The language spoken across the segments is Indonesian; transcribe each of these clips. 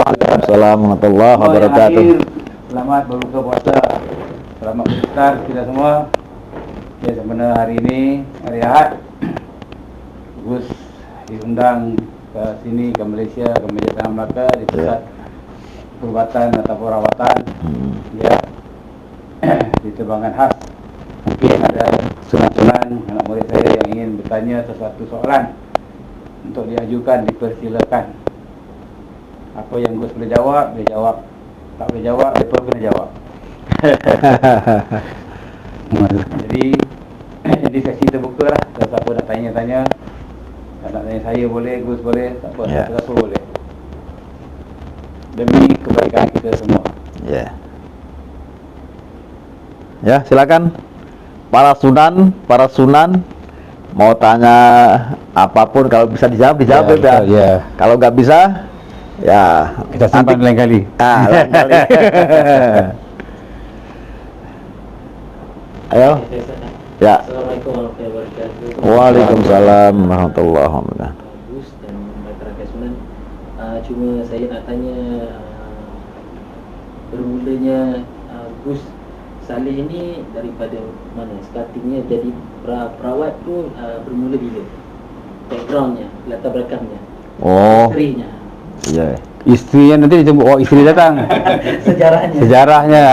Waalaikumsalam warahmatullahi wabarakatuh. Selamat berbuka puasa. Selamat beriftar kita semua. Ya, sebenarnya hari ini hari Ahad, Gus diundang ke sini, ke Malaysia, ke Malaysia Tanah Melaka di pusat perubatan atau perawatan. Ya, di Tebangan Khas. Mungkin ada senang-senang anak murid saya yang ingin bertanya sesuatu soalan untuk diajukan, dipersilakan. Apa yang Gus boleh jawab, dia jawab. Tak boleh jawab, dia pun kena jawab. Jadi sesi terbuka lah. Siapa nak tanya-tanya, nak tanya saya boleh, Gus boleh, tak apa, siapa boleh. Demi kebaikan kita semua. Ya, silakan. Para sunan mau tanya apapun, kalau bisa dijawab ya. Kalau nggak bisa, ya kita simpan lain kali. Lain kali. Ayo. Ya. Assalamualaikum warahmatullahi wabarakatuh. Waalaikumsalam warahmatullahi wabarakatuh. Gus dan masyarakat Sunan, cuma saya nak tanya bermulanya Gus Saleh ini daripada mana? Startingnya jadi perawat tu bermula bila? Backgroundnya, latar belakangnya. Isterinya. Iya. Istrinya nanti dijemput, istri datang. Sejarahnya.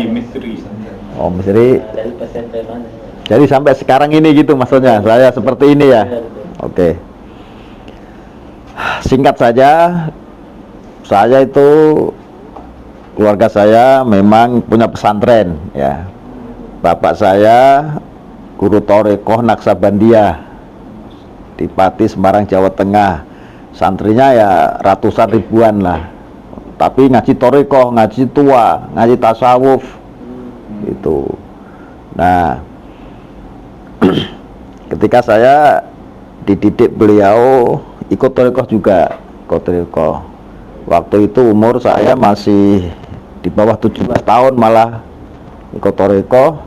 Misteri. Dari pesantren mana? Jadi sampai sekarang ini gitu maksudnya. Saya seperti ini ya. Oke. Singkat saja, saya itu, keluarga saya memang punya pesantren ya. Bapak saya guru Torekoh Naksabandia di Pati, Semarang, Jawa Tengah. Santrinya ya ratusan ribuan lah. Tapi ngaji Torekoh, ngaji tua, ngaji tasawuf gitu. Nah, ketika saya dididik beliau ikut Torekoh juga, ikut Torekoh. Waktu itu umur saya masih di bawah 17 tahun, malah ikut Torekoh.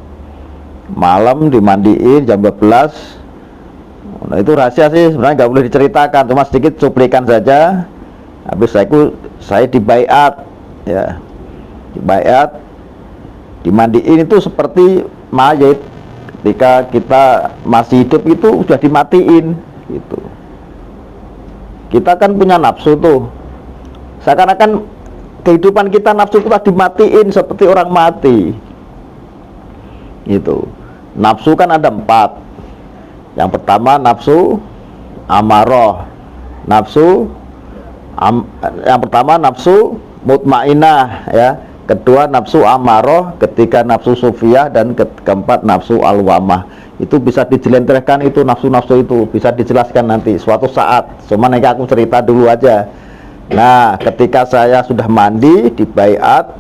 Malam dimandiin jam 12. Nah, itu rahasia sih, sebenarnya nggak boleh diceritakan, cuma sedikit cuplikan saja. Habis saya dibaiat ya, dibaiat, dimandiin itu seperti mayit. Ketika kita masih hidup itu sudah dimatiin gitu. Kita kan punya nafsu tuh, seakan-akan kehidupan kita nafsu kita dimatiin seperti orang mati gitu. Nafsu kan ada 4. Yang pertama nafsu amaroh, yang pertama nafsu mutmainah ya, kedua nafsu amaroh, ketiga nafsu sufiyah, dan keempat nafsu alwamah. Itu bisa dijelentrehkan, itu nafsu-nafsu itu bisa dijelaskan nanti suatu saat, cuma nanti aku cerita dulu aja. Nah, ketika saya sudah mandi, dibaiat,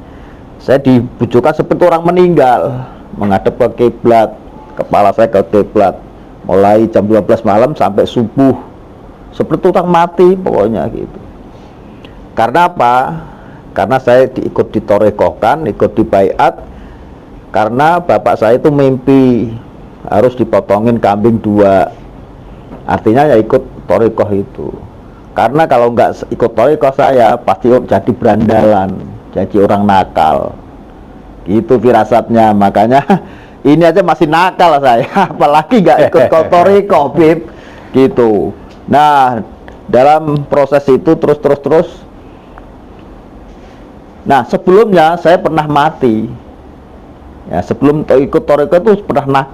saya dibujukkan seperti orang meninggal, menghadap ke kiblat, kepala saya ke kiblat, mulai jam 12 malam sampai subuh, seperti orang mati pokoknya gitu. Karena apa? Karena saya ikut ditorekohkan, ikut dibaiat, karena bapak saya itu mimpi harus dipotongin kambing 2. Artinya ya ikut torekoh itu. Karena kalau nggak ikut torekoh saya pasti jadi berandalan, jadi orang nakal gitu firasatnya. Makanya ini aja masih nakal saya, apalagi nggak ikut torekoh Bib gitu. Nah, dalam proses itu terus. Nah, sebelumnya saya pernah mati ya, sebelum ikut torekoh itu pernah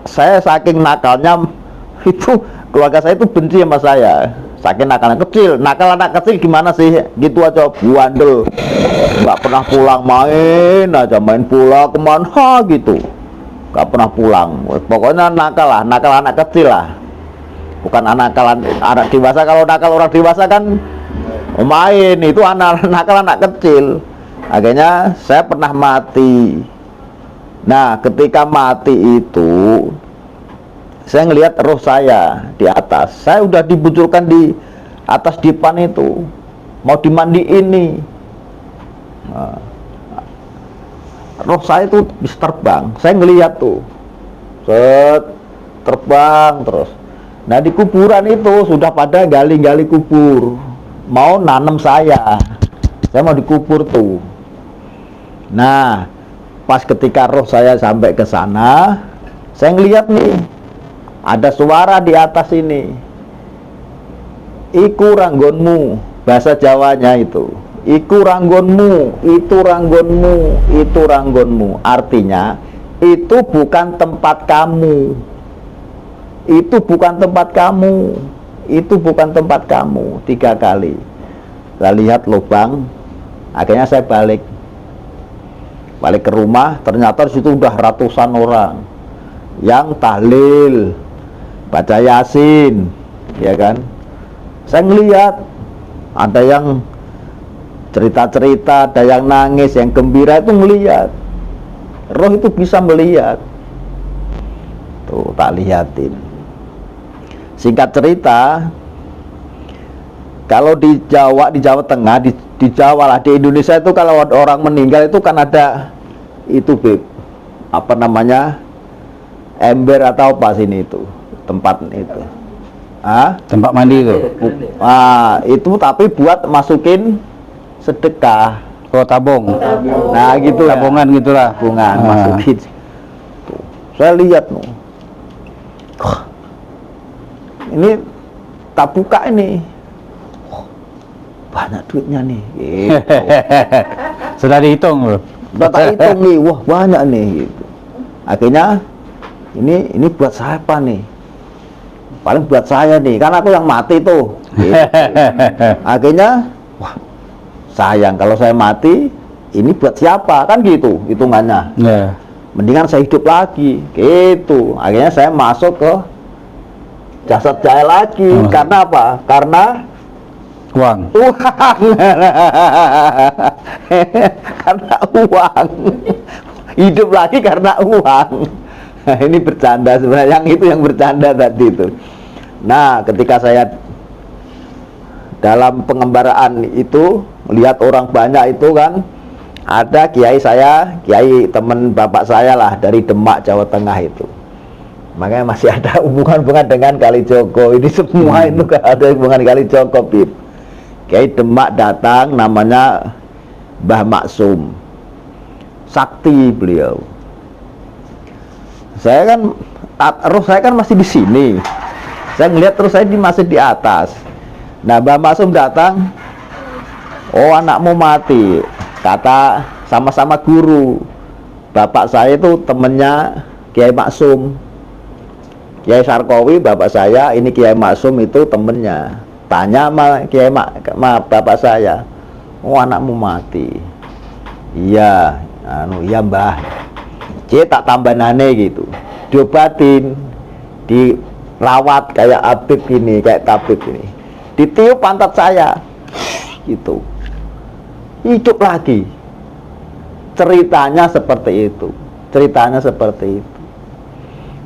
saya saking nakalnya itu, keluarga saya itu benci sama saya, saking nakalnya. Nakal anak kecil gimana sih, gitu aja, buandel, nggak pernah pulang, main pula kemana gitu, nggak pernah pulang. Pokoknya nakal anak kecil lah, bukan anak dewasa. Kalau nakal orang dewasa kan main, itu nakal anak kecil. Akhirnya saya pernah mati. Nah, ketika mati itu saya ngelihat roh saya di atas. Saya udah dibujurkan di atas dipan itu, mau dimandiin nih. Nah, roh saya itu bisa terbang. Saya ngelihat tuh, terbang terus. Nah, di kuburan itu sudah pada gali-gali kubur, mau nanam saya. Saya mau dikubur tuh. Nah, pas ketika roh saya sampai ke sana, saya ngeliat nih, ada suara di atas ini. Iku ranggonmu, bahasa Jawanya itu. Iku ranggonmu, itu ranggonmu, itu ranggonmu. Artinya, itu bukan tempat kamu. Itu bukan tempat kamu. Itu bukan tempat kamu. 3 kali. Saya lihat lubang. Akhirnya saya balik ke rumah. Ternyata di situ udah ratusan orang yang tahlil, baca Yasin, ya kan. Saya ngelihat ada yang cerita-cerita, ada yang nangis, yang gembira, itu ngelihat. Roh itu bisa melihat. Tuh, tak lihatin. Singkat cerita, kalau di Jawa Tengah, di Jawa lah, di Indonesia itu kalau ada orang meninggal itu kan ada itu, Beb, apa namanya, ember atau apa sini itu, tempat itu. Tempat mandi itu. Itu tapi buat masukin sedekah. Oh, tabung. Nah, gitu ya. Tabungan gitulah. Tabungan masukin. Tuh, saya lihat nih. Ini tak buka ini. Banyak duitnya nih. Gitu. Sudah dihitung loh. Udah tak hitung nih. Wah, banyak nih gitu. Akhirnya ini buat siapa nih? Paling buat saya nih, kan aku yang mati tuh. Gitu. Akhirnya, wah, sayang kalau saya mati, ini buat siapa? Kan gitu hitungannya. Yeah. Mendingan saya hidup lagi, gitu. Akhirnya saya masuk ke jasad saya lagi. Karena apa? Karena uang. Karena uang. Hidup lagi karena uang. Ini bercanda sebenarnya, yang itu yang bercanda tadi itu. Nah, ketika saya dalam pengembaraan itu melihat orang banyak itu kan, ada kiai saya, kiai teman bapak saya lah dari Demak, Jawa Tengah itu. Makanya masih ada hubungan-hubungan dengan Kalijogo. Ini semua itu ada hubungan Kalijogo, Bib. Kiai Demak datang, namanya Mbah Maksum. Sakti beliau. Roh saya kan masih di sini. Saya ngelihat terus saya masih di atas. Nah, Mbah Maksum datang. Oh, anakmu mati. Kata sama-sama guru. Bapak saya itu temennya Kiai Maksum. Kiai Sarkowi bapak saya, ini Kiai Maksum itu temennya. Tanya sama Kiai bapak saya. Oh, anakmu mati. Iya, iya Mbah. Tak tambanane gitu. Diobatin, dirawat kayak Habib ini, kayak tabib ini. Ditiup pantat saya. Gitu. Hidup lagi. Ceritanya seperti itu. Ceritanya seperti itu.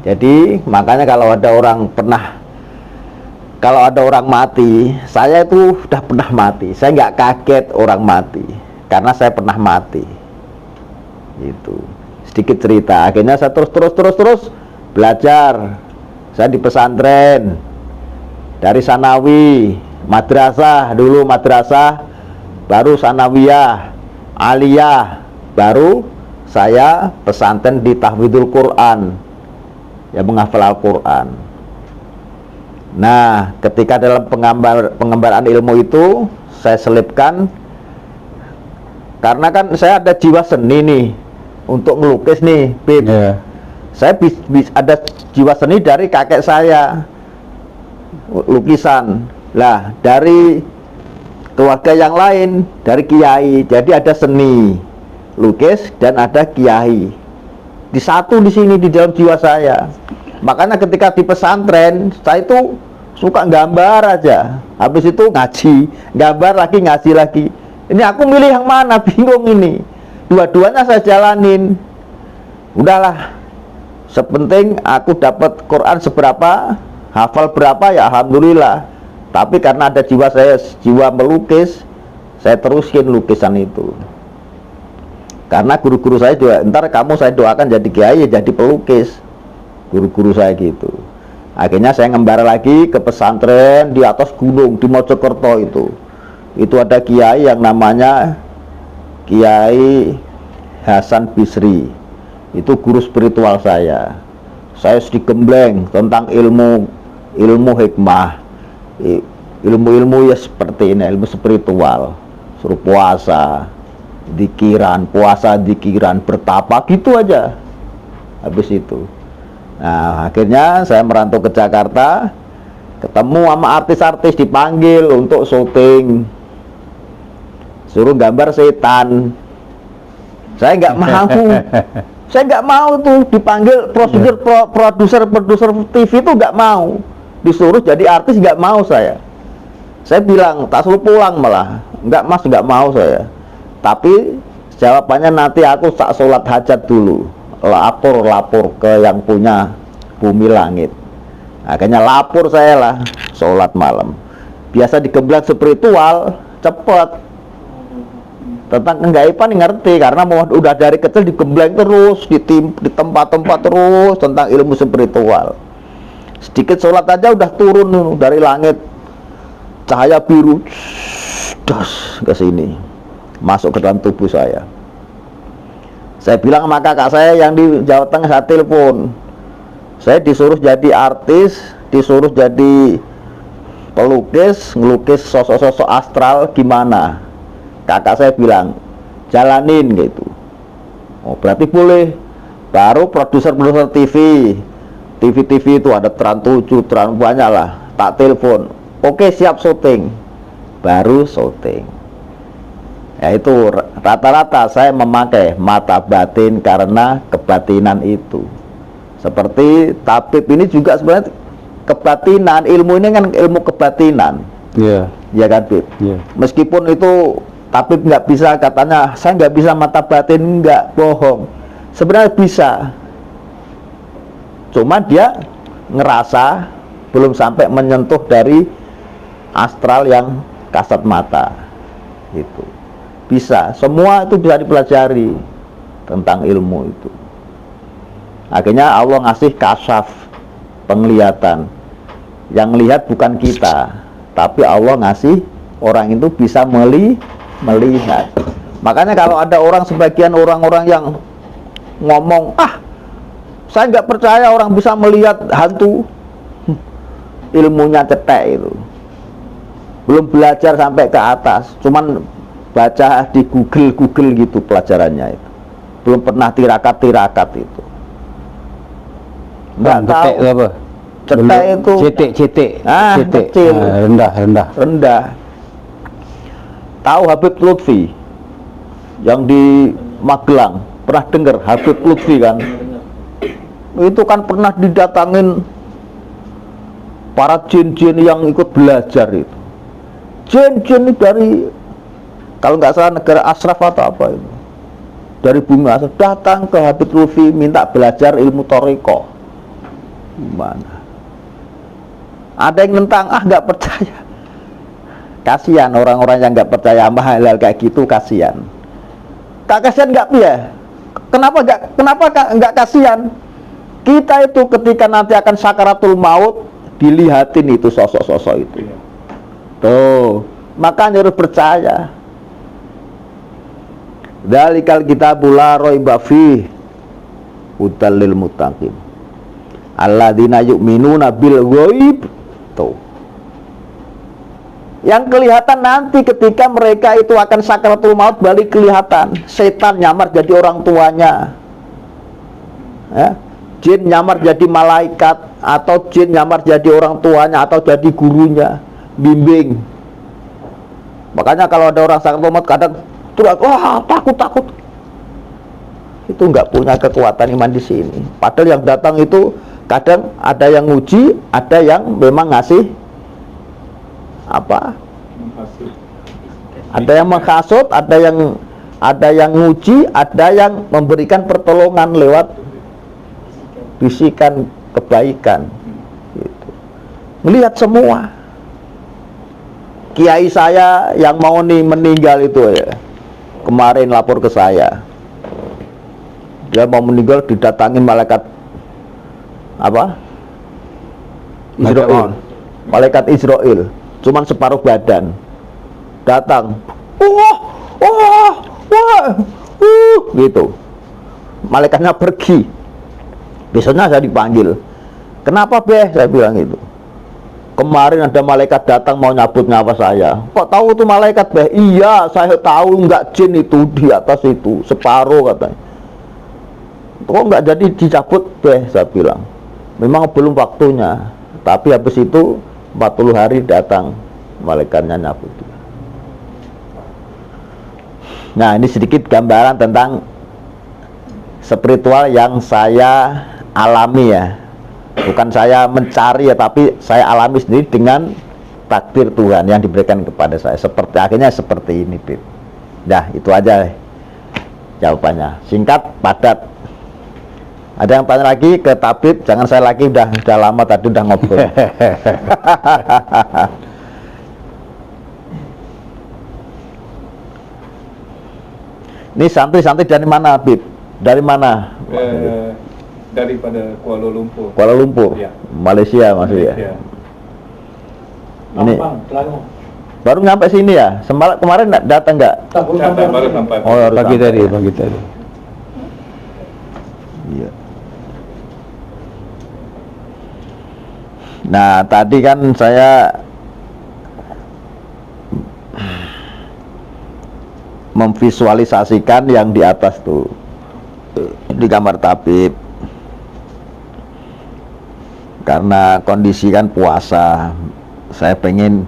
Jadi, makanya kalau ada orang mati, saya itu sudah pernah mati. Saya nggak kaget orang mati, karena saya pernah mati. Itu sedikit cerita. Akhirnya saya terus belajar. Saya di pesantren, dari sanawi, madrasah dulu, madrasah, baru sanawiyah, aliyah, baru saya pesantren di tahfidzul Quran, ya, menghafal Al-Quran. Nah, ketika dalam pengembaraan ilmu itu saya selipkan, karena kan saya ada jiwa seni nih untuk melukis nih, Bib. Yeah. Saya ada jiwa seni dari kakek saya, lukisan. Lah, dari keluarga yang lain, dari kiai. Jadi ada seni lukis dan ada kiai. Di satu di sini di dalam jiwa saya. Makanya ketika di pesantren, saya itu suka gambar aja. Habis itu ngaji, gambar lagi, ngaji lagi. Ini aku milih yang mana, bingung ini. Dua-duanya saya jalanin. Udahlah, sepenting aku dapat Quran seberapa, hafal berapa, ya alhamdulillah. Tapi karena ada jiwa saya, jiwa melukis, saya terusin lukisan itu. Karena guru-guru saya juga, ntar kamu saya doakan jadi kiai, jadi pelukis. Guru-guru saya gitu. Akhirnya saya ngembara lagi ke pesantren di atas gunung di Mojokerto itu. itu ada kiai yang namanya Kiai Hasan Bisri, itu guru spiritual saya digembleng tentang ilmu hikmah, ilmu ya seperti ini, ilmu spiritual, suruh puasa dikiran, bertapa gitu aja. Habis itu, nah akhirnya saya merantau ke Jakarta, ketemu sama artis-artis, dipanggil untuk syuting, suruh gambar setan. Saya nggak mau tuh dipanggil produser TV itu nggak mau, disuruh jadi artis nggak mau saya bilang tak suruh pulang, malah nggak mau saya. Tapi jawabannya nanti aku tak sholat hajat dulu, lapor ke yang punya bumi langit. Akhirnya lapor saya lah, sholat malam. Biasa digembleng spiritual cepet, tentang kegaiban ngerti, karena udah dari kecil digembleng terus, di tempat-tempat terus tentang ilmu spiritual. Sedikit sholat aja udah turun dari langit cahaya biru, dos ke sini, masuk ke dalam tubuh saya. Saya bilang sama kakak saya yang di Jawa Tengah, saya telepon, saya disuruh jadi artis, disuruh jadi pelukis, ngelukis sosok-sosok astral gimana. Kakak saya bilang jalanin gitu. Oh berarti boleh. Baru produser TV itu ada Trans 7, Trans banyak lah, tak telepon, oke siap syuting, baru syuting. Ya itu rata-rata saya memakai mata batin karena kebatinan itu. Seperti tabib ini juga sebenarnya kebatinan, ilmu ini kan ilmu kebatinan. Iya. Ya kan, Bib? Yeah. Meskipun itu tabib nggak bisa, katanya saya nggak bisa mata batin, nggak, bohong. Sebenarnya bisa, cuma dia ngerasa belum sampai menyentuh dari astral yang kasat mata. Itu bisa, semua itu bisa dipelajari tentang ilmu itu. Akhirnya Allah ngasih kasyaf, penglihatan. Yang lihat bukan kita, tapi Allah ngasih orang itu bisa melihat. Makanya kalau ada sebagian orang-orang yang ngomong, saya nggak percaya orang bisa melihat hantu, ilmunya cetek itu, belum belajar sampai ke atas, cuman baca di Google gitu pelajarannya itu, belum pernah tirakat itu. Nggak tahu apa cetek itu, cetek kecil, rendah. Tahu Habib Lutfi yang di Magelang, pernah dengar Habib Lutfi kan? Itu kan pernah didatangin para jin-jin yang ikut belajar itu. Jin-jin dari, kalau nggak salah negara Ashraf atau apa itu, dari bumi Ashraf datang ke Habib Lutfi minta belajar ilmu toriko. Gimana? Ada yang nentang, nggak percaya. Kasihan orang-orang yang nggak percaya sama hal-hal kayak gitu, kasihan. Kasihan nggak ya? Kenapa nggak kasihan? Kita itu ketika nanti akan sakaratul maut, dilihatin itu sosok-sosok itu. Tuh, makanya harus percaya. Dzalikal kitabul la raiba fihi hudal lil muttaqin alladzina yu'minuna bil ghaib. Tuh, yang kelihatan nanti ketika mereka itu akan sakaratul maut, balik kelihatan setan nyamar jadi orang tuanya, ya, jin nyamar jadi malaikat, atau jin nyamar jadi orang tuanya atau jadi gurunya, bimbing. Makanya kalau ada orang sakaratul maut kadang takut, itu nggak punya kekuatan iman di sini. Padahal yang datang itu kadang ada yang nguji, ada yang memang ngasih apa? Ada yang menghasut, ada yang nguji, ada yang memberikan pertolongan lewat bisikan kebaikan. Gitu. Melihat semua. Kiai saya yang mau meninggal itu ya, kemarin lapor ke saya. Dia mau meninggal, didatangin malaikat apa? Israel. Malaikat Israel, cuman separuh badan, datang, gitu. Malaikatnya pergi. Besoknya saya dipanggil. Kenapa Beh? Saya bilang gitu. Kemarin ada malaikat datang mau nyabut nyawa saya. Kok tahu tuh malaikat Beh? Iya, saya tahu, nggak jin itu di atas itu, separuh katanya. Kok nggak jadi dicabut Beh? Saya bilang. Memang belum waktunya. Tapi habis itu 40 hari datang malaikatnya nyabut. Nah, ini sedikit gambaran tentang spiritual yang saya alami ya. Bukan saya mencari ya, tapi saya alami sendiri dengan takdir Tuhan yang diberikan kepada saya. Seperti akhirnya seperti ini, Bib. Nah, itu aja jawabannya. Singkat, padat. Ada yang tanya lagi ke tabib? Jangan saya lagi, udah lama tadi udah ngobrol. Ini santri-santri dari mana, Bib? Dari mana? Daripada Kuala Lumpur. Kuala Lumpur, Ya. Malaysia masih ya. Ya. Ini baru nyampe sini ya. Kemarin datang nggak? Baru sampai. Oh, baru Pagi sampai. tadi. Iya. Nah, tadi kan saya memvisualisasikan yang di atas tuh di kamar tabib. Karena kondisi kan puasa, saya pengen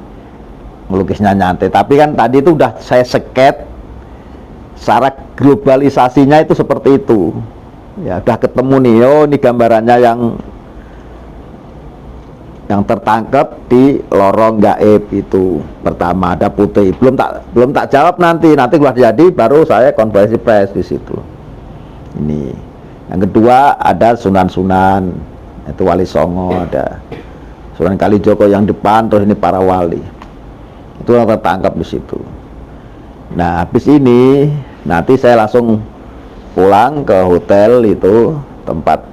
melukisnya nyantai. Tapi kan tadi itu udah saya sket secara globalisasinya itu seperti itu. Ya udah ketemu nih, oh ini gambarannya yang tertangkap di lorong gaib itu. Pertama ada putih, belum tak jawab nanti keluar jadi baru saya konferensi pers di situ. Ini yang kedua ada Sunan-Sunan, itu Wali Songo, ada Sunan Kalijogo yang depan, terus ini para wali itu yang tertangkap di situ. Nah habis ini nanti saya langsung pulang ke hotel itu tempat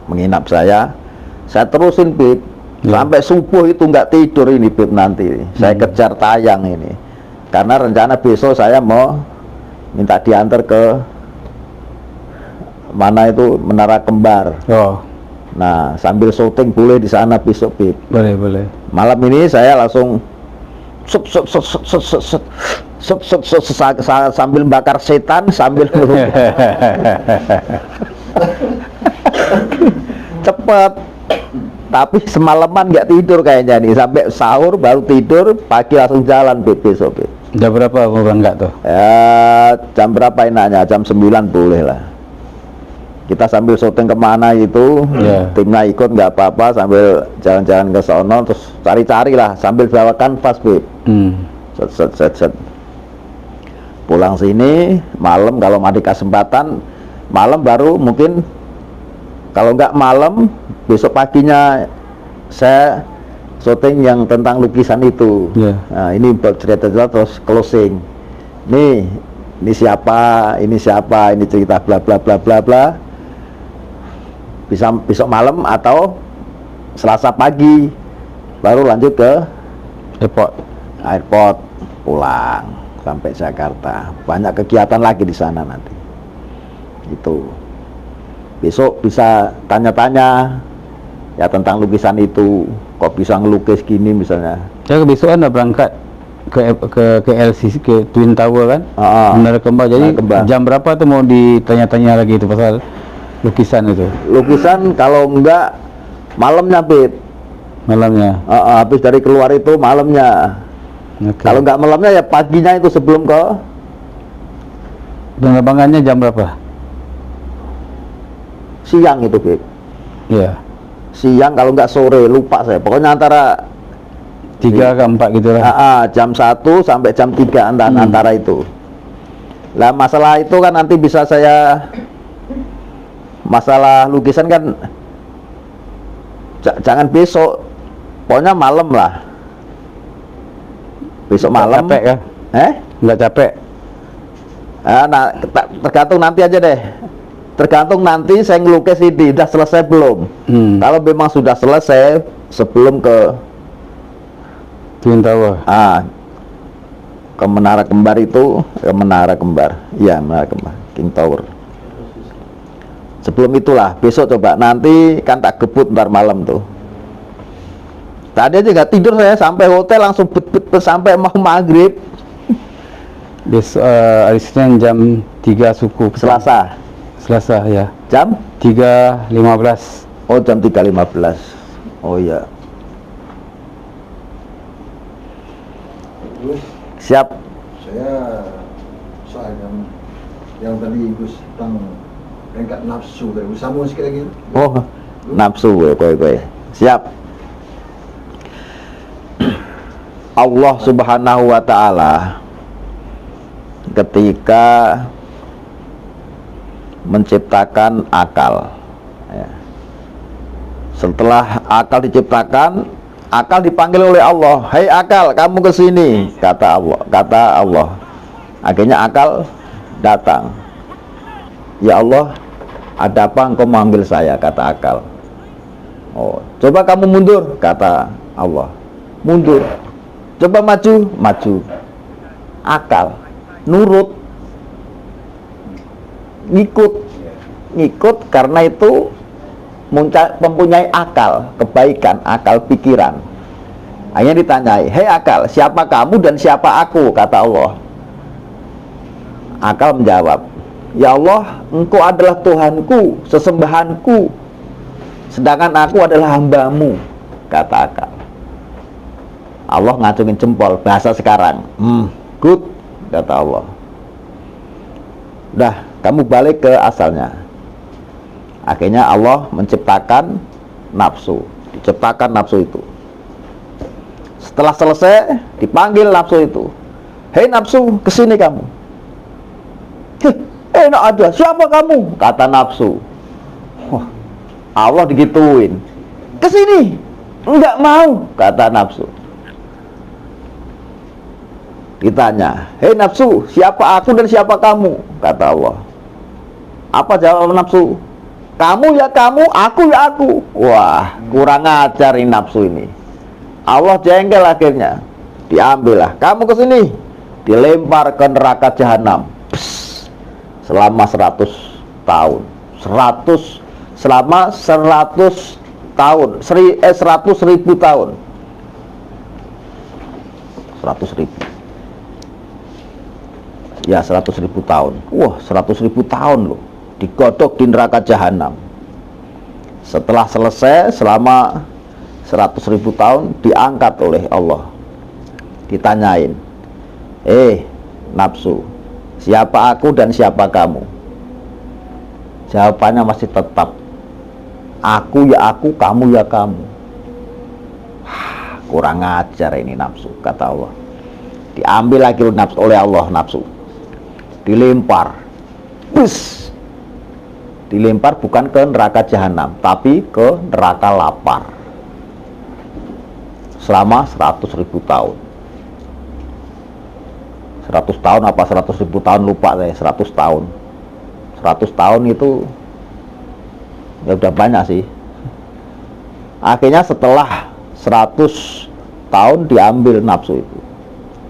menginap saya terusin Bib sampai subuh itu nggak tidur ini Bib. Nanti saya kejar tayang ini karena rencana besok saya mau minta diantar ke mana itu Menara Kembar. Oh, Nah sambil syuting boleh di sana besok Bib. boleh. Malam ini saya langsung sambil bakar setan sambil cepet. Tapi semalaman nggak tidur kayaknya nih, sampai sahur baru tidur, pagi langsung jalan besok. Jam berapa mau berangkat tuh? Ya jam berapa enaknya? Jam 9 boleh lah. Kita sambil syuting kemana itu, timnya ikut nggak apa-apa, sambil jalan-jalan ke sono, terus cari-cari lah, sambil bawa kanvas, Bib. Set. Pulang sini, malam kalau ada kesempatan, malam baru mungkin, kalau nggak malam, besok paginya saya syuting yang tentang lukisan itu. Nah, ini cerita terus closing. Ini siapa, ini cerita bla bla bla bla bla. Bisa besok malam atau Selasa pagi baru lanjut ke airport pulang sampai Jakarta. Banyak kegiatan lagi di sana nanti. Itu besok bisa tanya-tanya ya tentang lukisan itu, kok bisa ngelukis gini misalnya. Saya besok anda berangkat ke LCC, ke Twin Tower kan, Menara Kembar. Jadi jam berapa tuh mau ditanya-tanya lagi itu pasal lukisan itu? Lukisan kalau enggak malamnya Bib. Malamnya. Habis dari keluar itu malamnya. Kalau enggak malamnya ya paginya itu sebelum ke. Penerbangannya jam berapa? Siang itu Bib. Iya. Siang kalau enggak sore, lupa saya. Pokoknya antara 3 ke 4 gitu lah. Jam 1 sampai jam 3 antara itu. Lah masalah itu kan nanti bisa saya, masalah lukisan kan jangan besok, pokoknya malam lah. Besok malam. Capek ya? Nggak capek? Nah, tergantung nanti aja deh. Tergantung nanti saya ngelukis ini udah selesai belum. Kalau memang sudah selesai sebelum ke Twin Tower. ke menara kembar itu, ke menara kembar. Iya, menara kembar, King Tower. Sebelum itulah, besok coba, nanti kan tak gebut ntar malam tuh. Tadi aja nggak tidur saya, sampai hotel langsung bet sampai mau maghrib. Besok hari Senin jam 3 suku. Selasa Selasa ya. jam 3.15. oh jam 3.15. Oh iya, Terus siap. saya soal yang tadi Gus tentang peringkat nafsu tadi, sambung sikit lagi. Oh, nafsu kowe. Siap. Allah Subhanahu wa taala ketika menciptakan akal, ya. Setelah akal diciptakan, akal dipanggil oleh Allah, "Hai akal, kamu ke sini," kata Allah. Akhirnya akal datang. "Ya Allah, ada apa engkau memanggil saya?" kata akal. "Oh, coba kamu mundur," kata Allah. Mundur. "Coba maju." Akal nurut, ngikut karena itu mempunyai akal kebaikan, akal pikiran. Akhirnya ditanyai, "Hei akal, siapa kamu dan siapa aku?" kata Allah. Akal menjawab, "Ya Allah, engkau adalah Tuhanku, sesembahanku, sedangkan aku adalah hambamu," kata akal. Allah ngacungin jempol, bahasa sekarang. Good, kata Allah. Udah, kamu balik ke asalnya. Akhirnya Allah menciptakan nafsu, diciptakan nafsu itu. Setelah selesai, dipanggil nafsu itu. "Hei nafsu, kesini kamu." "Enak ada, siapa kamu?" kata nafsu. Wah, Allah digituin. "Kesini." "Enggak mau," kata nafsu. Ditanya, "Hei nafsu, siapa aku dan siapa kamu?" kata Allah. Apa jawab nafsu? "Kamu ya kamu, aku ya aku." Wah, kurang ajar ini nafsu ini. Allah jengkel akhirnya. Diambillah, "Kamu ke sini." Dilempar ke neraka jahanam. Selama 100 tahun. 100 selama 100 tahun. 100.000 tahun. 100.000. Ya, 100.000 tahun. Wah, 100.000 tahun loh, digodok di neraka jahanam. Setelah selesai, selama 100.000 tahun, diangkat oleh Allah. Ditanyain, nafsu, siapa aku dan siapa kamu?" Jawabannya masih tetap, "Aku ya aku, kamu ya kamu." Kurang ajar ini nafsu, kata Allah. Diambil lagi oleh Allah nafsu, dilempar. Dilempar bukan ke neraka jahanam, tapi ke neraka lapar. Selama 100.000 tahun. 100 tahun apa 100.000 tahun lupa saya. 100 tahun. 100 tahun itu ya udah banyak sih. Akhirnya setelah 100 tahun diambil nafsu itu,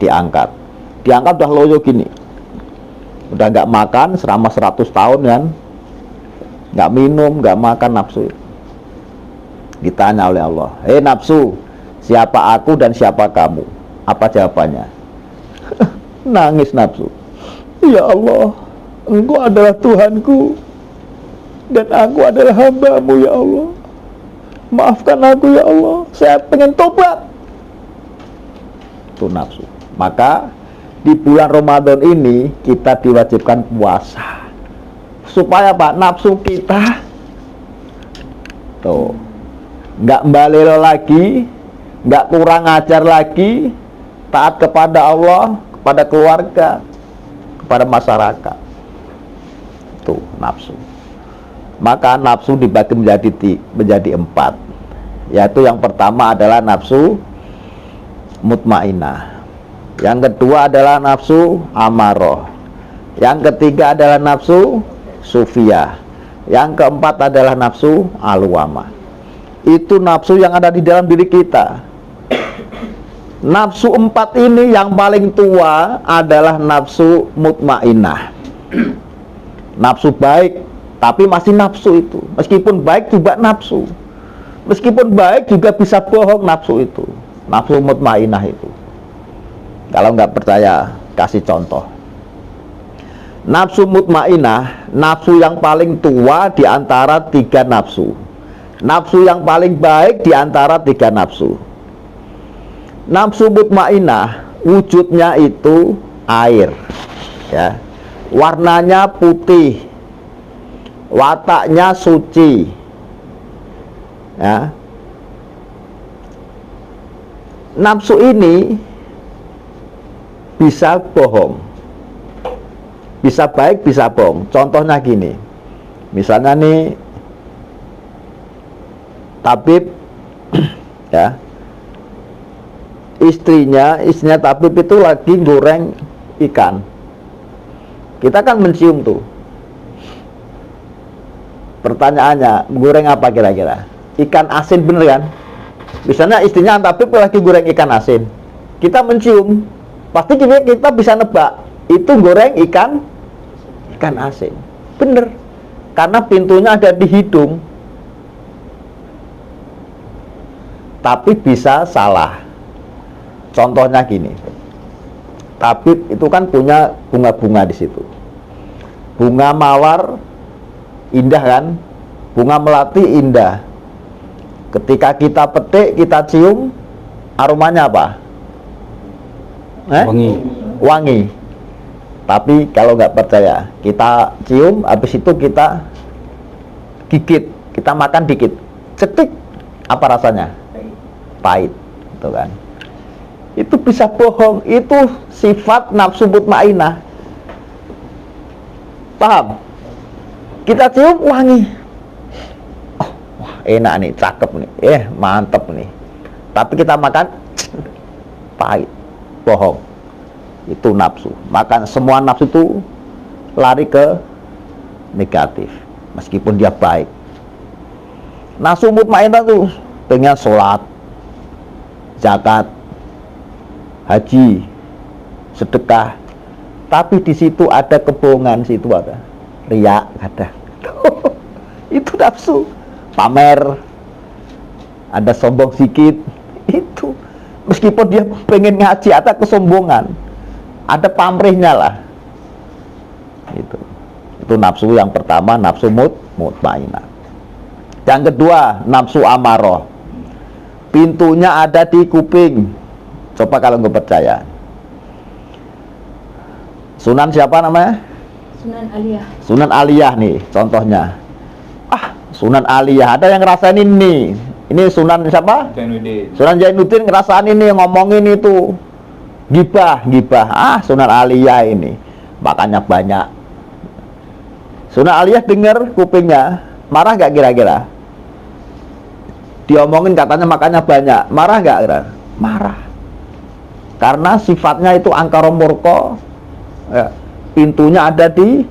diangkat udah loyo gini, udah nggak makan selama 100 tahun kan, nggak minum, nggak makan nafsu itu. Ditanya oleh Allah, "Hei nafsu, siapa aku dan siapa kamu?" Apa jawabannya? Nangis nafsu. "Ya Allah, engkau adalah Tuhanku dan aku adalah hambamu ya Allah. Maafkan aku ya Allah, saya pengen tobat." Itu nafsu. Maka di bulan Ramadan ini kita diwajibkan puasa. Supaya Pak, nafsu kita tuh nggak mbalelo lagi, nggak kurang ajar lagi, taat kepada Allah, kepada keluarga, kepada masyarakat. Tuh nafsu. Maka nafsu dibagi menjadi 4, yaitu yang pertama adalah nafsu mutmainah, yang kedua adalah nafsu amaroh, yang ketiga adalah nafsu sufiyah, yang keempat adalah nafsu alwamah. Itu nafsu yang ada di dalam diri kita. Nafsu 4 ini yang paling tua adalah nafsu mutmainah. Nafsu baik, tapi masih nafsu itu. Meskipun baik juga nafsu. Meskipun baik juga bisa bohong nafsu itu. Nafsu mutmainah itu. Kalau nggak percaya, kasih contoh. Nafsu mutmainah, nafsu yang paling tua di antara 3 nafsu. Nafsu yang paling baik di antara 3 nafsu. Nafsu mutmainah wujudnya itu air, ya. Warnanya putih, wataknya suci, ya. Nafsu ini bisa bohong, bisa baik, bisa bohong. Contohnya gini, misalnya nih tabib, ya, istrinya tabib itu lagi goreng ikan. Kita kan mencium tuh. Pertanyaannya, goreng apa kira-kira? Ikan asin, bener kan? Misalnya istrinya tabib lagi goreng ikan asin, kita mencium, pasti kita bisa nebak itu goreng ikan asin, bener, karena pintunya ada di hidung. Tapi bisa salah. Contohnya gini, tabib itu kan punya bunga-bunga di situ. Bunga mawar indah kan, bunga melati indah. Ketika kita petik, kita cium, aromanya apa? Wangi. Tapi kalau nggak percaya, kita cium, habis itu kita gigit, kita makan dikit, cetik, apa rasanya? Pahit, gitu kan? Itu bisa bohong, itu sifat nafsu mutmainah. Paham? Kita cium wangi, oh, wah enak nih, cakep nih, mantep nih. Tapi kita makan pahit, bohong. Itu nafsu. Maka semua nafsu itu lari ke negatif, meskipun dia baik. Nafsu mutmainah tuh pengen sholat, zakat, haji, sedekah, tapi di situ ada kebohongan, situ ada riya, ada. Itu nafsu pamer, ada sombong sedikit. Itu meskipun dia pengen ngaji, ada kesombongan, ada pamrihnya lah. Itu nafsu yang pertama, nafsu mutmainah. Yang kedua, nafsu amarah. Pintunya ada di kuping. Coba kalau nggak percaya. Sunan siapa namanya? Sunan Aliyah. Sunan Aliyah nih contohnya. Sunan Aliyah, ada yang ngerasain ini. Ini Sunan siapa? Zainuddin. Sunan Zainuddin ngerasain ini, ngomongin itu gibah. Sunan Aliyah ini makanya banyak. Sunan Aliyah dengar kupingnya, marah gak kira-kira? Diomongin katanya makanya banyak, marah gak kira? Marah. Karena sifatnya itu angkara murka, ya, pintunya ada di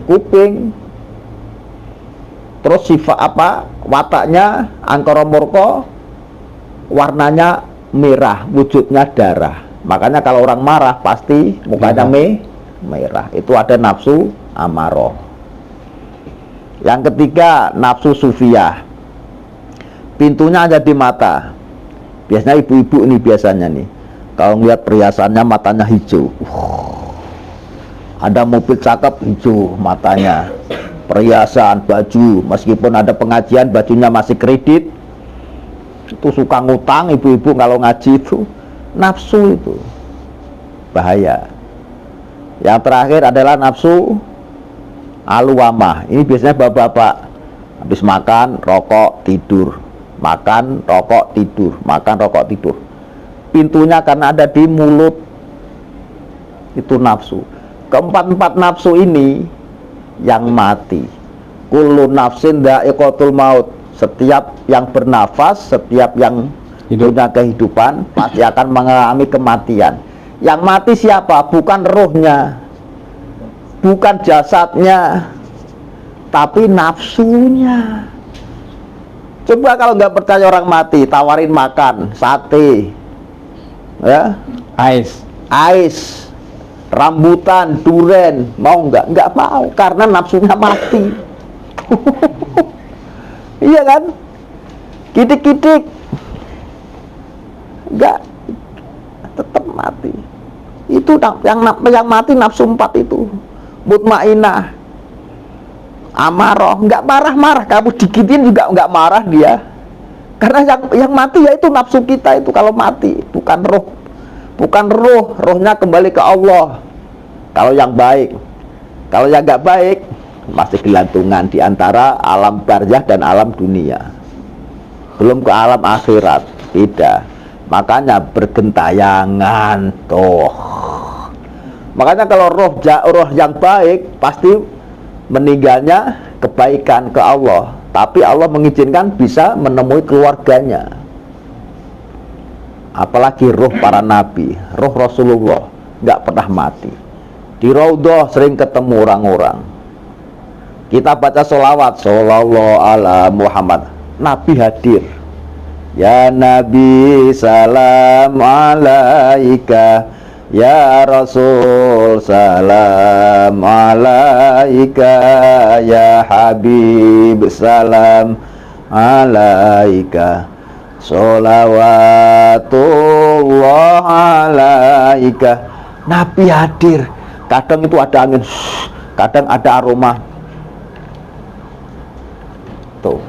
kuping. Terus sifat apa? Wataknya angkara murka, warnanya merah, wujudnya darah. Makanya kalau orang marah pasti mukanya merah. Itu ada nafsu amarah. Yang ketiga, nafsu sufiyah. Pintunya ada di mata. Biasanya ibu-ibu nih biasanya nih, kalau ngeliat perhiasannya matanya hijau. Ada mobil cakep, hijau matanya. Perhiasan, baju, meskipun ada pengajian bajunya masih kredit. Itu suka ngutang ibu-ibu kalau ngaji. Itu nafsu, itu bahaya. Yang terakhir adalah nafsu alwamah. Ini biasanya bapak-bapak habis makan, rokok, tidur. Makan, rokok, tidur. Makan, rokok, tidur. Pintunya karena ada di mulut. Itu nafsu. Keempat-empat nafsu ini yang mati. Kullu nafsin dha'iqatul maut. Setiap yang bernafas, setiap yang punya kehidupan pasti akan mengalami kematian. Yang mati siapa? Bukan rohnya, bukan jasadnya, tapi nafsunya. Coba kalau nggak percaya orang mati, tawarin makan sate, ya, ais, rambutan, duren, mau nggak? Nggak mau, karena nafsunya mati. Iya kan? Kidik-kidik, nggak, tetap mati. Itu yang mati nafsu 4 itu. Mutmainah, amarah, nggak marah-marah. Kamu dikitin juga nggak marah dia. Karena yang mati ya itu nafsu kita itu kalau mati, bukan roh. Bukan roh, rohnya kembali ke Allah. Kalau yang baik. Kalau yang nggak baik, masih gelantungan di antara alam barzah dan alam dunia. Belum ke alam akhirat, tidak. Makanya bergentayangan tuh. Makanya kalau roh yang baik pasti meninggalnya kebaikan ke Allah. Tapi Allah mengizinkan bisa menemui keluarganya. Apalagi roh para nabi, roh Rasulullah nggak pernah mati. Di Raudhah sering ketemu orang-orang. Kita baca sholawat, shollallahu ala Muhammad, Nabi hadir. Ya Nabi salam alaika, ya Rasul salam alaika, ya Habib salam alaika, sholawatullah alaika. Nabi hadir. Kadang itu ada angin, kadang ada aroma. Tuh,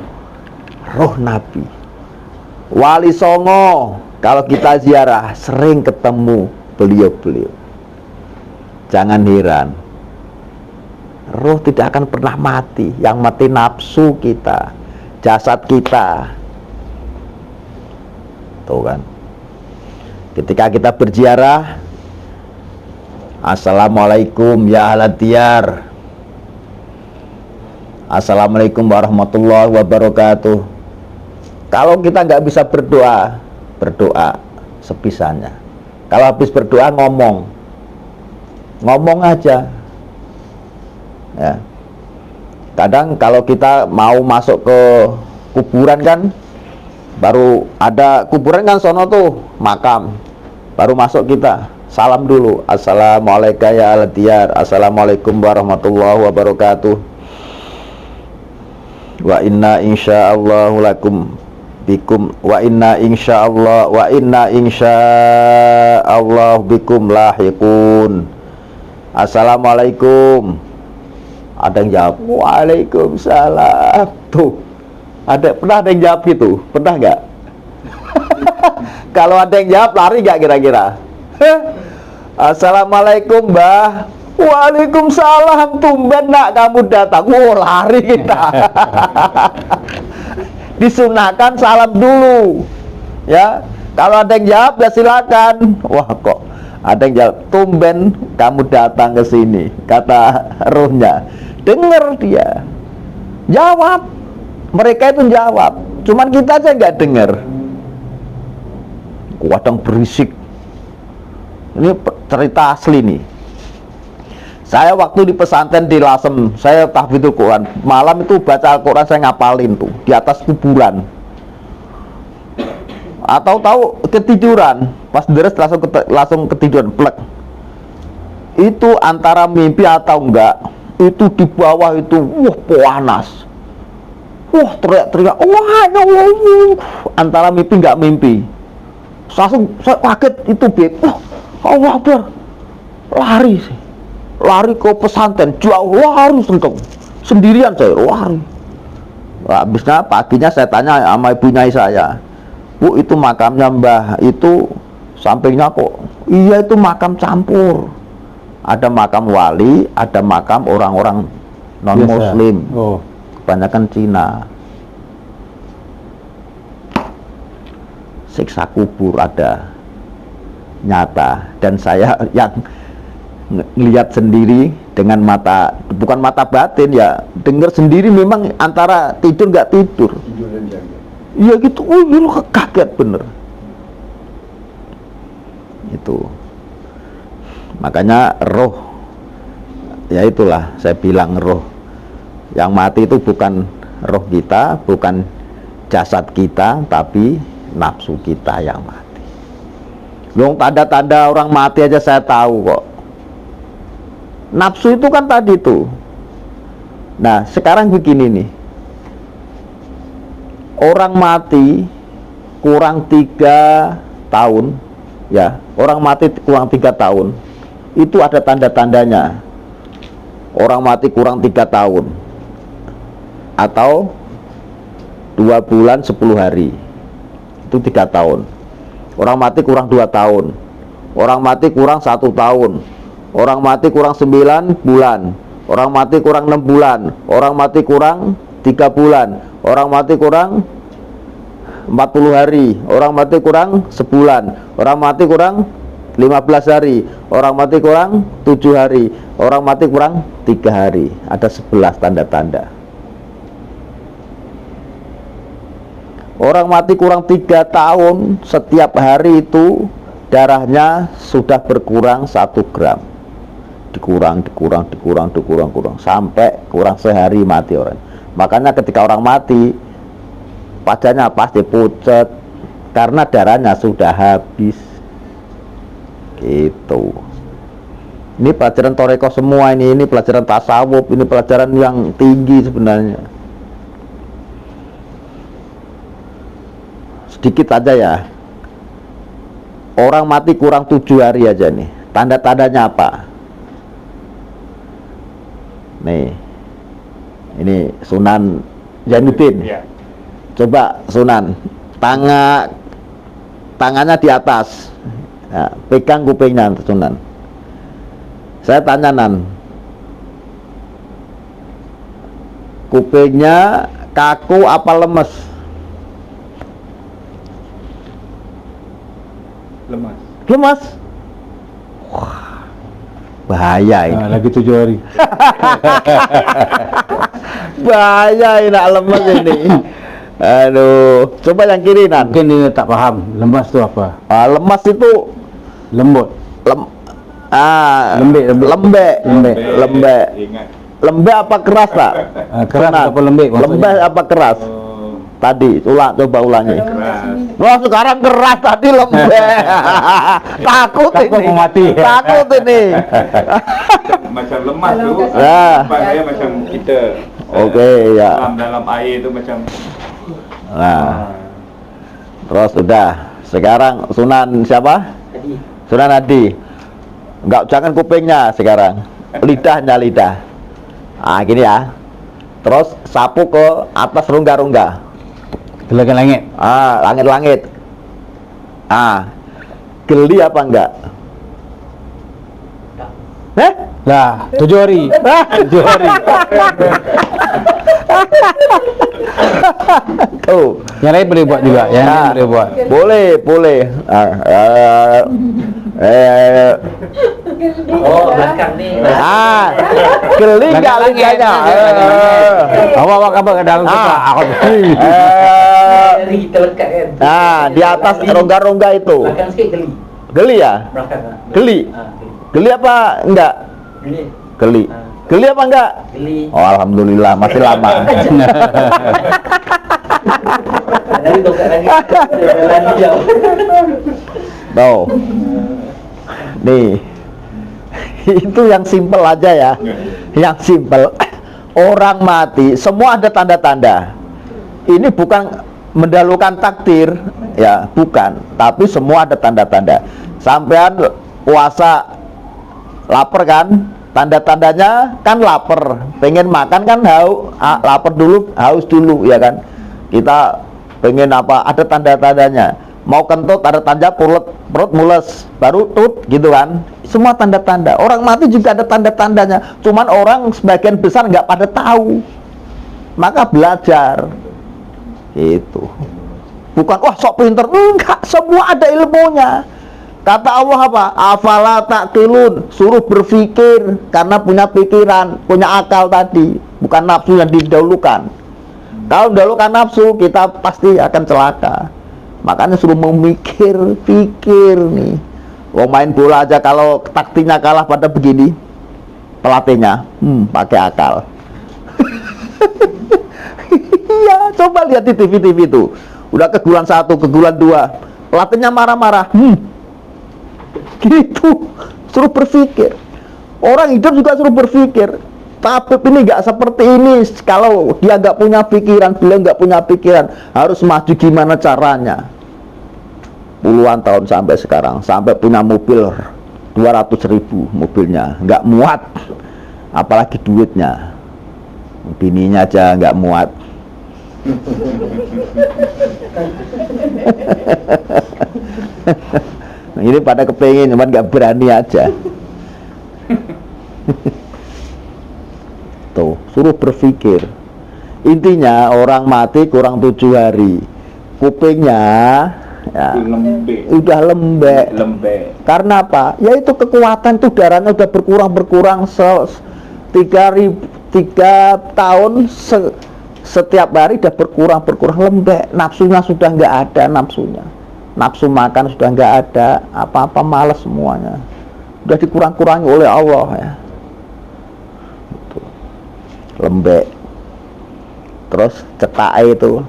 roh Nabi. Wali Songo, kalau kita ziarah sering ketemu beliau-beliau. Jangan heran, roh tidak akan pernah mati. Yang mati nafsu kita, jasad kita. Tuh kan. Ketika kita berziarah, assalamualaikum ya ahlat diyar, assalamualaikum warahmatullahi wabarakatuh. Kalau kita nggak bisa berdoa, berdoa sebisannya. Kalau habis berdoa ngomong aja. Ya. Kadang kalau kita mau masuk ke kuburan kan, baru ada kuburan kan sono tuh makam, baru masuk kita salam dulu, assalamualaikum ya ahlat diyar, assalamualaikum warahmatullahi wabarakatuh. Wa inna insyaallahu lakum bikum wa inna insyaallah bikum lahiqun. Assalamualaikum. Ada yang jawab waalaikumsalam. Tuh, pernah ada yang jawab gitu? Pernah nggak? Kalau ada yang jawab lari nggak kira-kira? Assalamualaikum Mbah. Waalaikumsalam, tumben nak kamu datang. Lari kita. Disunahkan salam dulu, ya. Kalau ada yang jawab ya silakan. Wah, kok ada yang jawab, tumben kamu datang ke sini, kata rohnya. Dengar dia jawab, mereka itu jawab, cuman kita aja nggak dengar. Kadang berisik. Ini cerita asli nih. Saya waktu di pesantren di Lasem, saya tahfidzul Quran. Malam itu baca Al-Quran, saya ngapalin tuh di atas kuburan. Atau tahu ketiduran, pas deres langsung ketiduran, plek. Itu antara mimpi atau enggak, itu di bawah itu, panas. Teriak-teriak, antara mimpi enggak mimpi. Langsung saya kaget itu, Allah Akbar, lari sih. Lari ke pesantren, jauh, lari sendirian saya, lari. Habisnya paginya saya tanya sama ibunya saya, Bu, itu makamnya Mbah, itu sampingnya kok? Iya, itu makam campur. Ada makam wali, ada makam orang-orang non-muslim. Kebanyakan Cina. Siksa kubur ada nyata, dan saya yang lihat sendiri dengan mata, bukan mata batin ya, dengar sendiri, memang antara tidur nggak tidur. Iya gitu, iya, kaget bener. Itu makanya roh, ya itulah saya bilang roh yang mati itu bukan roh kita, bukan jasad kita, tapi nafsu kita yang mati. Dong tanda-tanda orang mati aja saya tahu kok. Nafsu itu kan tadi tuh. Nah, sekarang begini nih. Orang mati kurang 3 tahun, ya. Orang mati kurang 3 tahun. Itu ada tanda-tandanya. Orang mati kurang 3 tahun atau 2 bulan 10 hari, itu 3 tahun. Orang mati kurang 2 tahun, orang mati kurang 1 tahun, orang mati kurang 9 bulan, orang mati kurang 6 bulan, orang mati kurang 3 bulan, orang mati kurang 40 hari, orang mati kurang sebulan, orang mati kurang 15 hari, orang mati kurang 7 hari, orang mati kurang 3 hari. Ada 11 tanda-tanda. Orang mati kurang 3 tahun, setiap hari itu darahnya sudah berkurang 1 gram. Dikurang sampai kurang sehari mati orang. Makanya ketika orang mati, wajahnya pasti pucat karena darahnya sudah habis. Gitu. Ini pelajaran toreko semua ini pelajaran tasawuf, ini pelajaran yang tinggi sebenarnya. Sedikit aja ya. Orang mati kurang 7 hari aja nih. Tanda-tandanya apa? Nih. Ini Sunan Zainuddin. Ya. Coba Sunan, tangannya di atas. Ya, pegang kupingnya Sunan. Saya tanya Nan, kupingnya kaku apa lemes? Lemas. Lemes. Wah, bahaya ini. Nah, lagi 7 hari. Bahaya ini, nak lemes ini. Aduh, coba yang kiri Nan. Mungkin dia tak paham lemas itu apa. Lemas itu Lembut. Lembek. Ingat. Lembek apa keras tak? Keras Sunan. apa lembek maksudnya? Lembek apa keras? Oh, Tadi, coba ulangi. keras. Wah, sekarang keras, tadi lembek. Takut Takut ini. mau mati. Takut ini. Macam lemas tu. Ya. Nampaknya macam kita. Oke, ya. Dalam air tu macam. Nah, terus udah. Sekarang Sunan siapa? Tadi Sunan Adi. Enggak, jangan kupingnya sekarang. Lidah. Ah, gini ya. Terus sapu ke atas rongga-rongga. Ke langit. Ah, langit-langit. Ah, geli apa enggak? Lah, 7 hari. 7 hari. Tuh. Yang lain boleh buat juga. Yang lain Ah, boleh buat. boleh. oh belakang nih. Geli enggak Langit-langit, lidahnya? Awak apa ke dalam suka? Aku Dari kita lekat kan. Nah, di atas rongga-rongga itu. Belakang sikit geli. Geli ya? Belakang. Geli. Geli. Geli apa enggak? Geli. Geli. Geli apa enggak? Geli. Oh, alhamdulillah masih lama. Dari dokter lagi. Lagi jauh. Tuh. Nih. Itu yang simpel aja ya. Yang simpel. Orang mati semua ada tanda-tanda. Ini bukan mendahulukan takdir, ya, bukan. Tapi semua ada tanda-tanda. Sampean puasa lapar kan? Tanda-tandanya kan lapar, pengen makan kan lapar dulu, haus dulu, ya kan? Kita pengen apa? Ada tanda-tandanya. Mau kentut ada tanda perut mules, baru tut gitu kan? Semua tanda-tanda. Orang mati juga ada tanda-tandanya. Cuman orang sebagian besar nggak pada tahu. Maka belajar. Itu. Bukan wah sok pinter, enggak, semua ada ilmunya. Kata Allah apa? Afala taqilun, suruh berpikir karena punya pikiran, punya akal tadi, bukan nafsu yang didahulukan. Kalau didahulukan nafsu, kita pasti akan celaka. Makanya suruh pikir nih. Wong main bola aja kalau taktiknya kalah pada begini, pelatihnya pakai akal. Iya, coba lihat di TV itu. Udah kegulan 1, kegulan 2, pelatihnya marah-marah. Gitu, suruh berpikir. Orang hidup juga suruh berpikir. Tabib ini nggak seperti ini. Kalau dia nggak punya pikiran, beliau nggak punya pikiran, harus maju gimana caranya. Puluhan tahun sampai sekarang, sampai punya mobil 200.000 mobilnya, nggak muat, apalagi duitnya. Bininya aja nggak muat. Ini pada kepengen, cuman nggak berani aja. Tuh, suruh berpikir. Intinya orang mati kurang 7 hari, kupingnya ya, udah lembek. Karena apa? Yaitu kekuatan tuh darahnya udah berkurang 3 tahun setiap hari udah berkurang lembek. Nafsunya sudah nggak ada, nafsu makan sudah nggak ada, apa-apa malas semuanya. Udah dikurang-kurangi oleh Allah ya. Tuh. Lembek. Terus cetak itu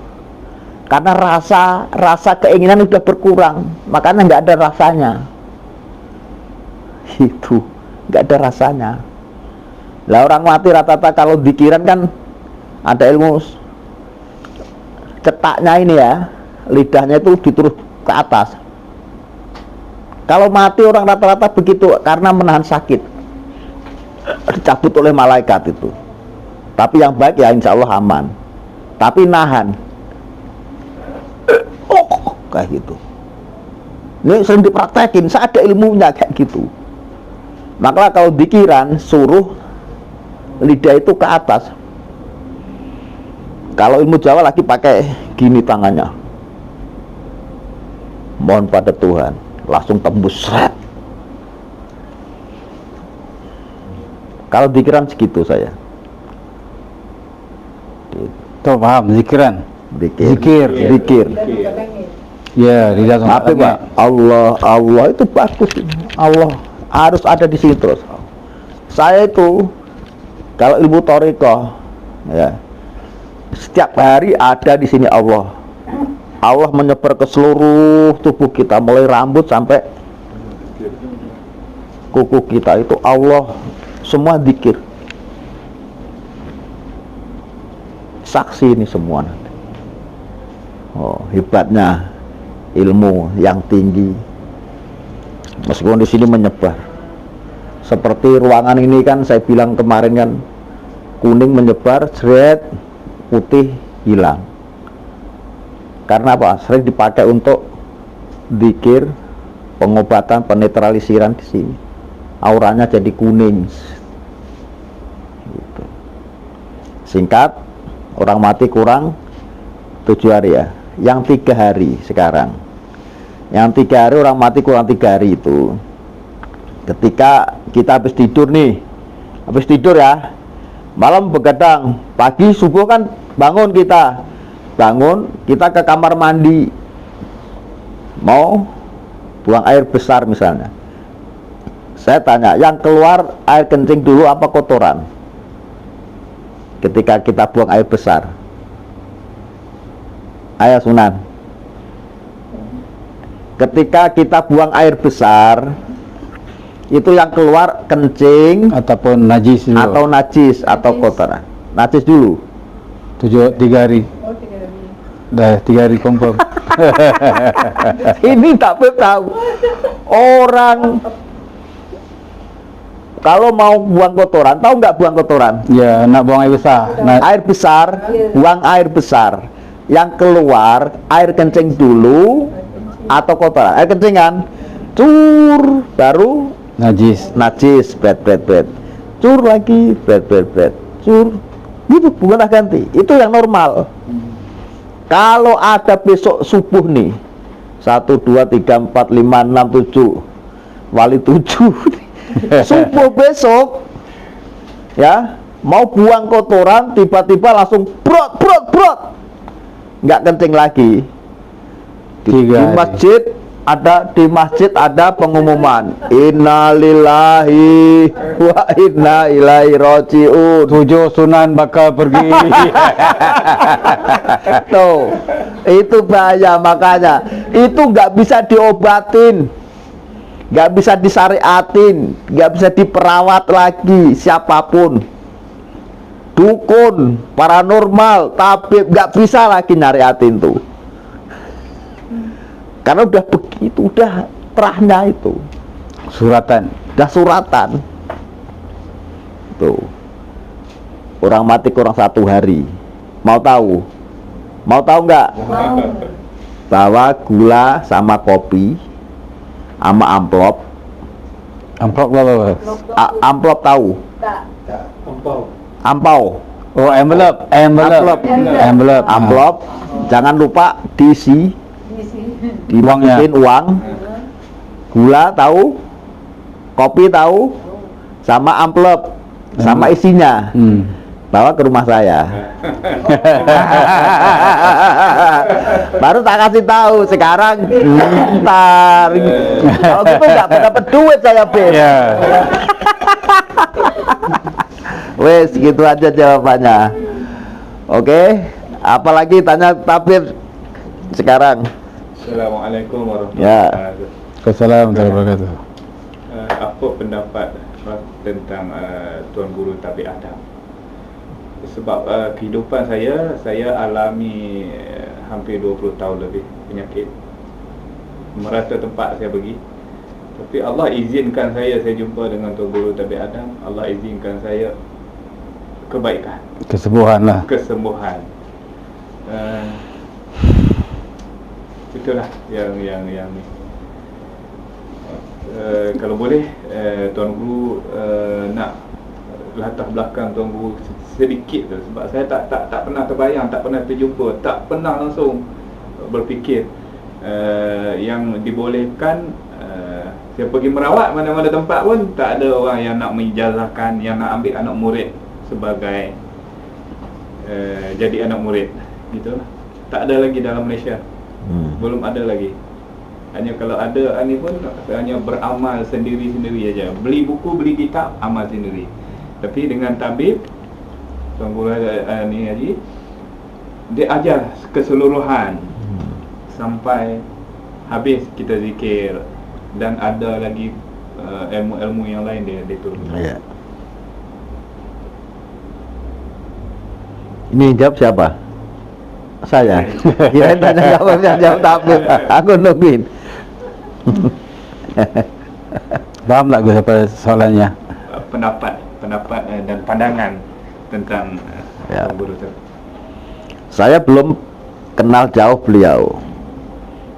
karena rasa keinginan udah berkurang, makanya nggak ada rasanya. Itu nggak ada rasanya. Lah orang mati rata-rata kalau dikiran kan ada ilmu cetaknya ini ya, lidahnya itu dituruh ke atas. Kalau mati orang rata-rata begitu karena menahan sakit, dicabut oleh malaikat itu. Tapi yang baik ya insya Allah aman. Tapi nahan, kayak gitu. Ini sering dipraktekin, saya ada ilmunya kayak gitu. Maka kalau dikiran suruh lidah itu ke atas. Kalau ilmu Jawa lagi pakai gini tangannya. Mohon pada Tuhan, langsung tembus seret. Kalau dikiran segitu saya. Tuh paham, zikiran. Zikir. Ya, di dalam Tapi Pak, Allah itu bagus. Allah harus ada di sini terus. Saya itu kalau ilmu thariqah ya, setiap hari ada di sini Allah. Allah menyebar ke seluruh tubuh kita, mulai rambut sampai kuku kita itu Allah, semua zikir. Saksi ini semua. Oh, hebatnya ilmu yang tinggi. Meskipun di sini menyebar. Seperti ruangan ini kan saya bilang kemarin kan, kuning menyebar, jret, putih hilang. Karena apa? Sering dipakai untuk zikir, pengobatan, penetralisiran di sini. Auranya jadi kuning. Gitu. Singkat, orang mati kurang 7 hari ya. Yang 3 hari sekarang. Yang 3 hari orang mati kurang 3 hari itu. Ketika kita habis tidur nih, habis tidur ya, malam begadang, pagi subuh kan bangun kita ke kamar mandi, mau buang air besar misalnya. Saya tanya, yang keluar air kencing dulu apa kotoran? Ketika kita buang air besar, ayo Sunan, ketika kita buang air besar, itu yang keluar kencing ataupun najis dulu. Atau najis atau kotoran. Najis dulu. 3 hari. Dah 3 hari confirm. Ini tak tahu. Orang kalau mau buang kotoran, tahu nggak buang kotoran? Ya, nak buang air besar. Air besar, buang air besar. Yang keluar air kencing dulu atau kotoran? Air kencing kan, cur, baru najis, bed, cur lagi, bed, cur, gitu, bukanlah ganti. Itu yang normal. Kalau ada besok subuh nih, 1, 2, 3, 4, 5, 6, 7, wali 7 subuh besok ya, mau buang kotoran, tiba-tiba langsung brot, nggak kencing lagi. Di masjid ada pengumuman, innalillahi wa inna ilaihi raji'un, 7 sunan bakal pergi. Tuh, itu bahaya. Makanya itu nggak bisa diobatin. nggak bisa disyariatin, nggak bisa diperawat lagi siapapun, dukun, paranormal, tabib, nggak bisa lagi nyariatin tuh, karena udah begitu, udah terahnya itu, Suratan. udah suratan tuh. Orang mati kurang 1 hari, mau tahu nggak? Bawa gula sama kopi sama amplop. Amplop apa? Amplop tahu? Ampau. Oh, envelope. Amplop. Jangan lupa diisi, dimasukin uang. Gula tahu, kopi tahu, sama amplop, sama isinya. Bawa ke rumah saya. Baru tak kasih tahu. Sekarang ntar kalau gitu nggak dapat duit saya, Beb. Wes, gitu aja jawabannya. Oke, apalagi tanya tabib sekarang. Assalamualaikum warahmatullahi Ya. wabarakatuh. Assalamualaikum warahmatullahi wabarakatuh. Apa pendapat tentang Tuan Guru Tabib Adam? Sebab kehidupan saya alami hampir 20 tahun lebih penyakit, merata tempat saya pergi. Tapi Allah izinkan saya jumpa dengan Tuan Guru Tabib Adam. Allah izinkan saya kebaikan, Kesembuhan lah. kesembuhan. Itulah yang ni. Kalau boleh Tuan Guru nak latar belakang Tuan Guru sedikit tu, sebab saya tak pernah terbayang, tak pernah terjumpa, tak pernah langsung berfikir yang dibolehkan. Saya pergi merawat mana-mana tempat pun tak ada orang yang nak mengijazahkan, yang nak ambil anak murid sebagai jadi anak murid gitu. Tak ada lagi dalam Malaysia. Belum ada lagi. Hanya kalau ada ni pun hanya beramal sendiri-sendiri aja. Beli buku, beli kitab, amal sendiri. Tapi dengan tabib Tuan Guru ni Haji, dia ajar keseluruhan sampai habis kita zikir, dan ada lagi ilmu-ilmu yang lain dia turun. Ya. Ini jawab siapa? Saya. Kirain tanya jawab tabib. Aku nungguin. Paham tak gue apa soalannya? Pendapat dan pandangan tentang Ya. Tuan Guru tu. Saya belum kenal jauh beliau,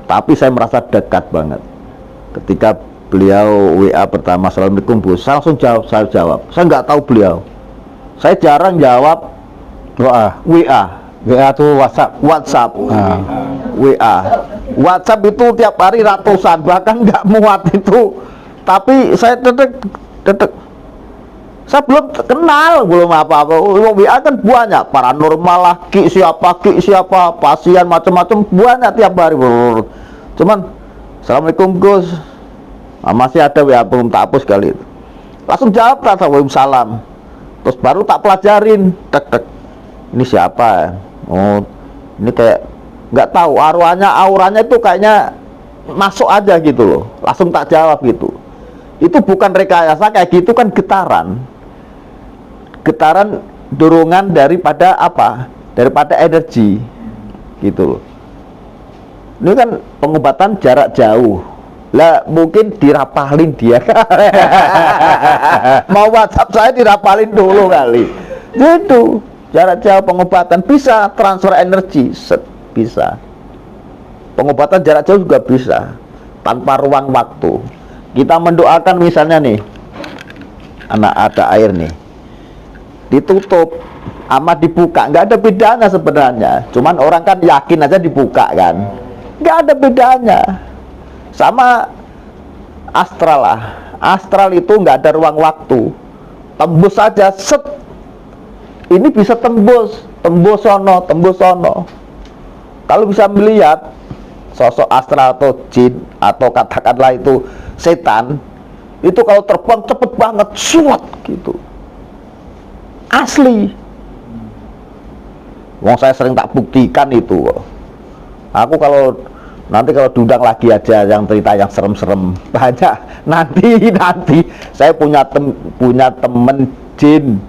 tapi saya merasa dekat banget. Ketika beliau WA pertama, Assalamualaikum Bu, saya langsung jawab. Saya nggak tahu beliau. Saya jarang jawab WA. WA tuh WhatsApp. WA. WhatsApp itu tiap hari ratusan, bahkan nggak muat itu. Tapi saya dedek. Saya belum kenal, belum apa-apa. WA kan banyak, paranormal lah, ki siapa, pasien macam-macam banyak tiap hari. Cuman, Assalamualaikum Gus. Masih ada WA belum tak hapus kali itu. Langsung jawab, Waalaikumsalam. Terus baru tak pelajarin, ini siapa? Oh, ini kayak nggak tahu auranya itu kayaknya masuk aja gitu loh. Langsung tak jawab gitu. Itu bukan rekayasa, kayak gitu kan getaran dorongan daripada energi gitu loh. Ini kan pengobatan jarak jauh lah, mungkin dirapalin dia. Mau WhatsApp saya dirapalin dulu kali gitu. Jarak jauh pengobatan bisa transfer energi, bisa. Pengobatan jarak jauh juga bisa tanpa ruang waktu. Kita mendoakan misalnya nih, anak ada air nih, ditutup sama dibuka, nggak ada bedanya sebenarnya. Cuman orang kan yakin aja dibuka kan, nggak ada bedanya. Sama astral lah, astral itu nggak ada ruang waktu, tembus saja, set. Ini bisa tembus sono. Kalau bisa melihat sosok astral atau jin atau katakanlah itu setan, itu kalau terbang cepet banget, suat gitu. Asli. Wong saya sering tak buktikan itu. Aku kalau Nanti kalau diundang lagi aja yang cerita yang serem-serem banyak. Nanti saya punya temen jin.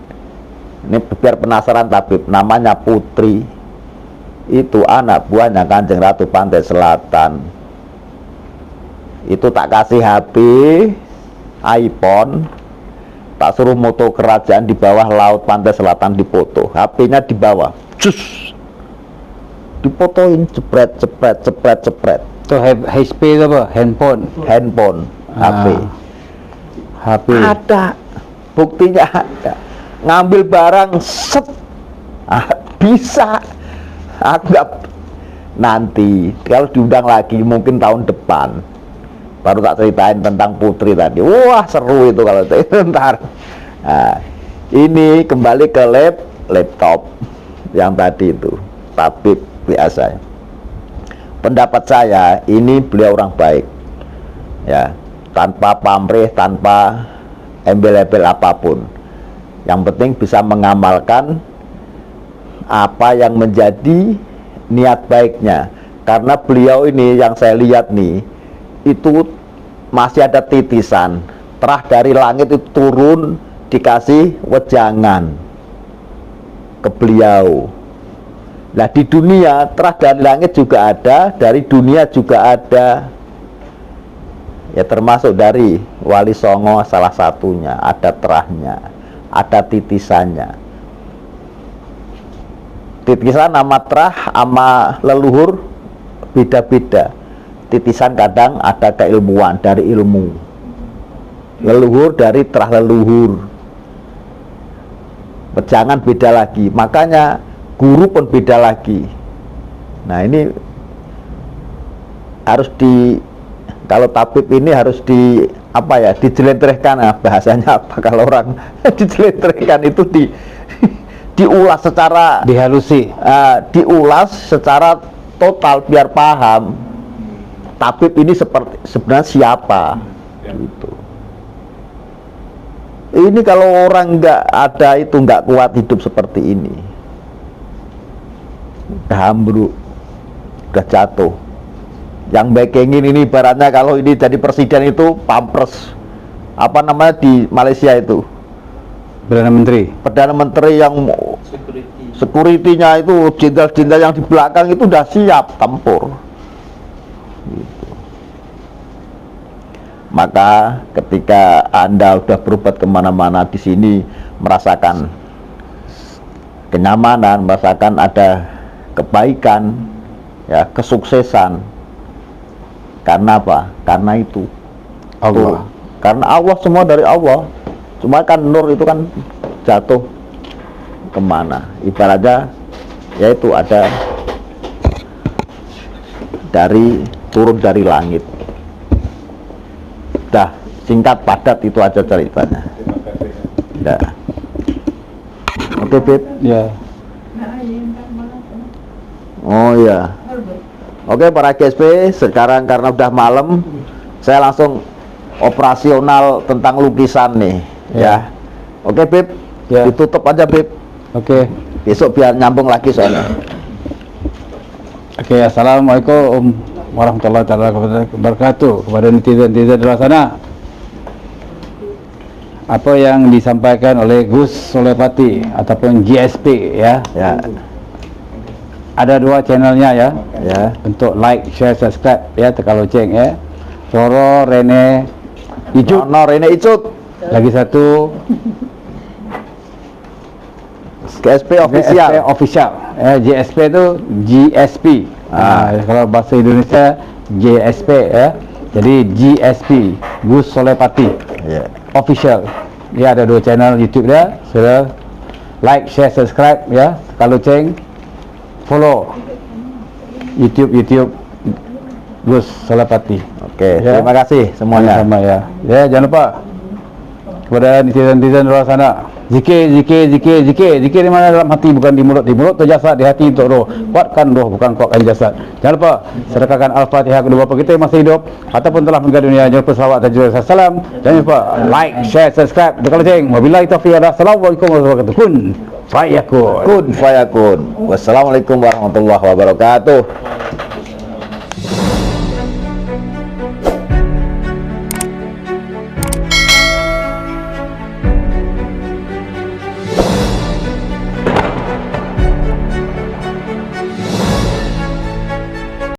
Ini biar penasaran tabib, namanya Putri. Itu anak buahnya Kanjeng Ratu Pantai Selatan. Itu tak kasih HP, iPhone, tak suruh moto kerajaan di bawah laut Pantai Selatan dipoto. HP-nya di bawah. Cus. Dipotoin jepret. Itu HP itu apa? Handphone. HP. HP. Ada. Buktinya ada. Ngambil barang set. Bisa. Anggap nanti kalau diundang lagi mungkin tahun depan. Baru tak ceritain tentang Putri tadi. Wah, seru itu kalau itu ntar. Nah, ini kembali ke laptop yang tadi itu. Tabib biasa. Pendapat saya ini beliau orang baik, ya, tanpa pamrih, tanpa embel-embel apapun. Yang penting bisa mengamalkan apa yang menjadi niat baiknya. Karena beliau ini yang saya lihat nih, itu masih ada titisan terah dari langit itu turun, dikasih wejangan ke beliau. Nah di dunia terah dari langit juga ada, dari dunia juga ada. Ya termasuk dari Wali Songo salah satunya, ada terahnya, ada titisannya. Titisan sama terah sama leluhur beda-beda. Titisan kadang ada keilmuan dari ilmu, leluhur dari terah leluhur. Jangan beda lagi, makanya guru pun beda lagi. Nah ini harus kalau tabib ini harus dijelentrehkan. Nah, bahasanya apa kalau orang dijelentrehkan itu diulas secara dihalusi, diulas secara total biar paham tabib ini sebenarnya siapa gitu. Ini kalau orang nggak ada itu nggak kuat hidup seperti ini, udah ambruk, udah jatuh. Yang bekengin ini ibaratnya kalau ini jadi presiden itu pampers apa namanya di Malaysia itu Perdana Menteri yang security-nya itu jenderal-jenderal yang di belakang itu udah siap tempur gitu. Maka ketika Anda udah berobat kemana-mana di sini merasakan kenyamanan, merasakan ada kebaikan, ya kesuksesan. Karena apa? Karena itu Allah. Karena Allah, semua dari Allah. Cuma kan nur itu kan jatuh kemana? Ibaratnya yaitu ada turun dari langit. Dah singkat padat itu aja ceritanya. Ya. Oke, Beb. ya. Oh ya. Oke para GSP, sekarang karena udah malam, saya langsung operasional tentang lukisan nih, ya. Oke Beb, Ya. ditutup aja Beb. Oke. Besok biar nyambung lagi soalnya. Oke, assalamualaikum warahmatullahi wabarakatuh kepada netizen-netizen di luar sana. Apa yang disampaikan oleh Gus Solepati ataupun GSP ya. Ya. Ada 2 channelnya ya. Ya. Untuk like, share, subscribe ya, tekan lonceng ya. Roro Rene Icut. Honor ini Icut. Lagi satu GSP official. GSP official. GSP itu GSP. Kalau bahasa Indonesia GSP ya. Jadi GSP Gus Solepati Ya. official. Dia ada 2 channel YouTube dia. Sudah like, share, subscribe ya. Tekan lonceng. Follow YouTube Gus Solepati. Oke, Ya. terima kasih semuanya. Sama ya. Ya, jangan lupa kepada netizen-netizen di luar sana, zikir di mana? Dalam hati, bukan di mulut. Di mulut itu jasad, di hati untuk roh. Kuatkan roh, bukan kuatkan jasad. Jangan lupa sedekahkan Al-Fatihah kedua bapa kita yang masih hidup ataupun telah meninggal dunia. Jangan lupa salawat dan juga salam. Jangan lupa like, share, subscribe, tekan lonceng. Wabillahi taufiq. Assalamualaikum warahmatullahi wabarakatuh. Kun fayakun. Kun fayakun. Wassalamualaikum warahmatullahi wabarakatuh.